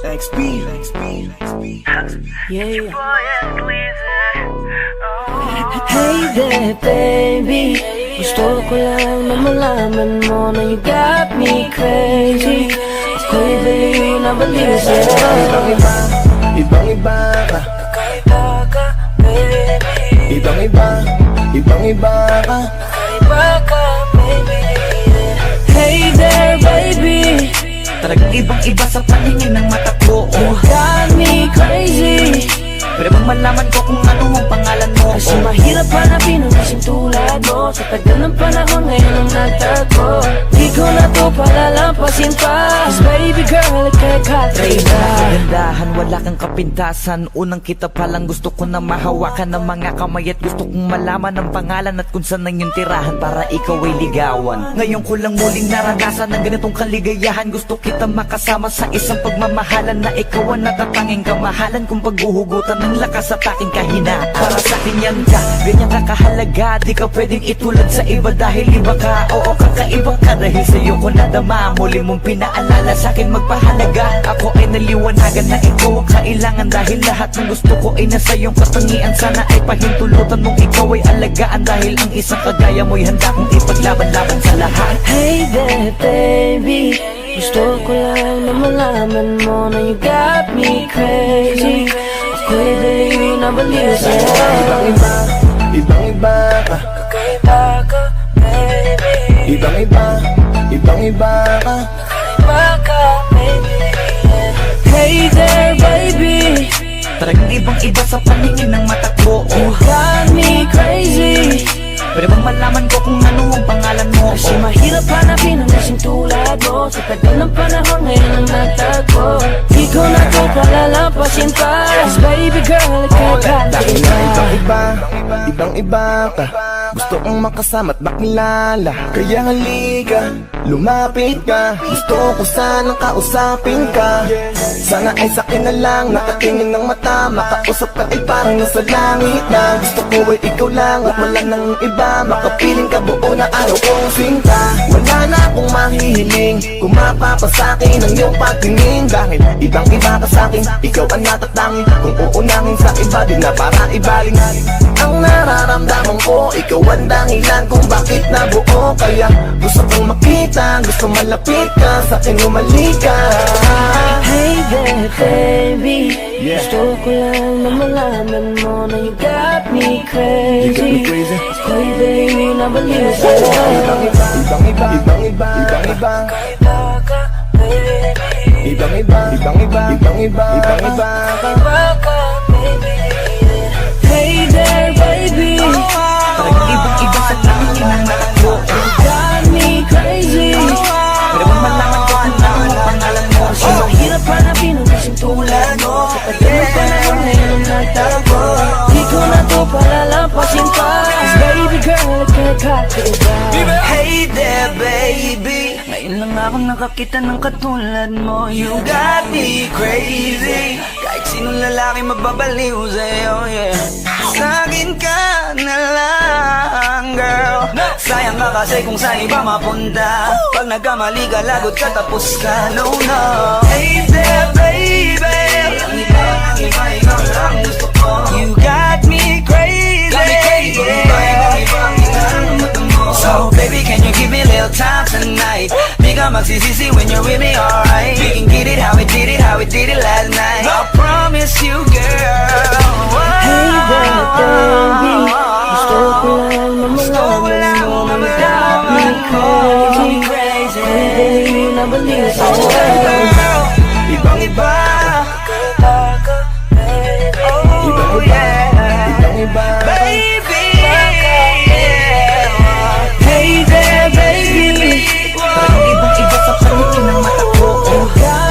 Yeah. Hey there, baby. Gusto ko lang na malaman mo na you got me crazy. Ako'y baliw na baliw sa'yo. Ibang-iba, ibang-iba ka. Kakaiba ka, baby. Ibang-iba, ibang-iba ka. Kakaiba ka, baby. Hey there, baby. Talagang ibang-iba sa paningin ng mata ko. You got me crazy. Pwede bang malaman ko kung ano ang pangalan mo? Kasi mahirap hanapin ang isang tulad mo. Sa tagal ng panahon ngayon ang nagtagpo. Di ko na to palalampasin pa. Cause baby girl, ika'y kakaiba. Kagandahan, wala kang kapintasan. Unang kita palang gusto ko na mahawakan ng mga kamay. At gusto kong malaman ang pangalan at kung saan ang iyong tirahan para ikaw ay ligawan. Ngayon ko lang muling naranasan ng ganitong kaligayahan. Gusto kita makasama sa isang pagmamahalan na ikaw ang natatanging kamahalan kung paghuhugutan ng lakas at aking kahinaan. Para sa akin yan ka, ganyan ka kahalaga. Di ka pwedeng itulad sa iba dahil iba ka. Oo, kakaiba ka dahil sa'yo ko nadama. Muli mong pinaalala sa akin magpahalaga. Ako ay naliwanagan na ikaw ang kailangan. Dahil lahat ng gusto ko ay nasa iyong katangian. Sana ay pahintulutan mong ikaw ay alagaan. Dahil ang isang kagaya mo'y handa kong ipaglaban-laban sa lahat. Hey there, baby. Gusto ko lang na malaman mo na you got me crazy. Ako'y baliw na baliw sa'yo. Ibang-iba, ibang-iba ka. Kakaiba ka, baby. Ibang-iba, ibang-iba ka. Kakaiba ka, baby. Hey there, baby. Talagang ibang-iba sa paningin ng mata ko. You got me crazy. Pwede bang malaman ko kung ano ang pangalan mo? Kasi mahirap hanapin ang isang tulad mo. Sa tagal ng panahon ngayon ang nagtagpo. Di ko na to palalampasin pa. Cause baby girl, ika'y Dahil kakaiba. na ibang-iba, ibang-iba ka. Gusto kong makasama at makilala. Kaya halika, lumapit ka. Gusto ko sanang kausapin ka. Sana ay sakin na lang, nakatingin ng mata. Makausap ka ay parang nasa langit na. Gusto ko ay ikaw lang at wala nang iba. Makapiling ka buo na araw kong sinta. Wala na akong mahihiling kung mapapasakin ang iyong pagtingin. Dahil ibang-iba ka sa'kin, ikaw ang natatangin. Kung uunangin sa iba, di na para ibaling. Ang nararamdaman ko, ikaw ang dahilan kung bakit nabuo. Kaya gusto kong makita, gusto malapit ka, sa'kin umalik ka. Hey there, baby. Gusto ko lang na malaman mo na you got me crazy. Ako'y baliw na baliw sa'yo. Ibang-iba, ibang-iba, ibang-iba, ibang-iba. Kakaiba ka, baby. Ibang-iba, ibang-iba, ibang-iba, ibang-iba. Kakaiba ka, baby. Hey there, baby. Talagang ibang-iba sa paningin ng mata ko. You got me crazy. Pwede bang malaman ko kung ano ang pangalan mo? Kasi mahirap hanapin ang isang tulad mo. Sa tagal ng panahon ngayon ang nagtagpo. Di ko na to palalampasin pa. Cause baby girl, ika'y kakaiba. Hey there, baby. Ngayon lang ako nakakita ng katulad mo. You got me crazy. Kahit sinong lalaki mababaliw sa'yo, yeah. Sa'kin ka na lang, girl. Sayang ka kasi kung saan iba mapunta. Pag nagkamali ka, lagot ka, tapos ka, no, no. Hey there, baby. Ang iba, ikaw lang gusto ko. You got me crazy. So baby, can you give me a little time tonight? Di ka magsisisi when you're with me, alright? We can get it how we did it last night. I promise you, girl. Hey there, baby. Gusto ko lang na malaman mo na you got me crazy. Ako'y baliw na baliw sa'yo.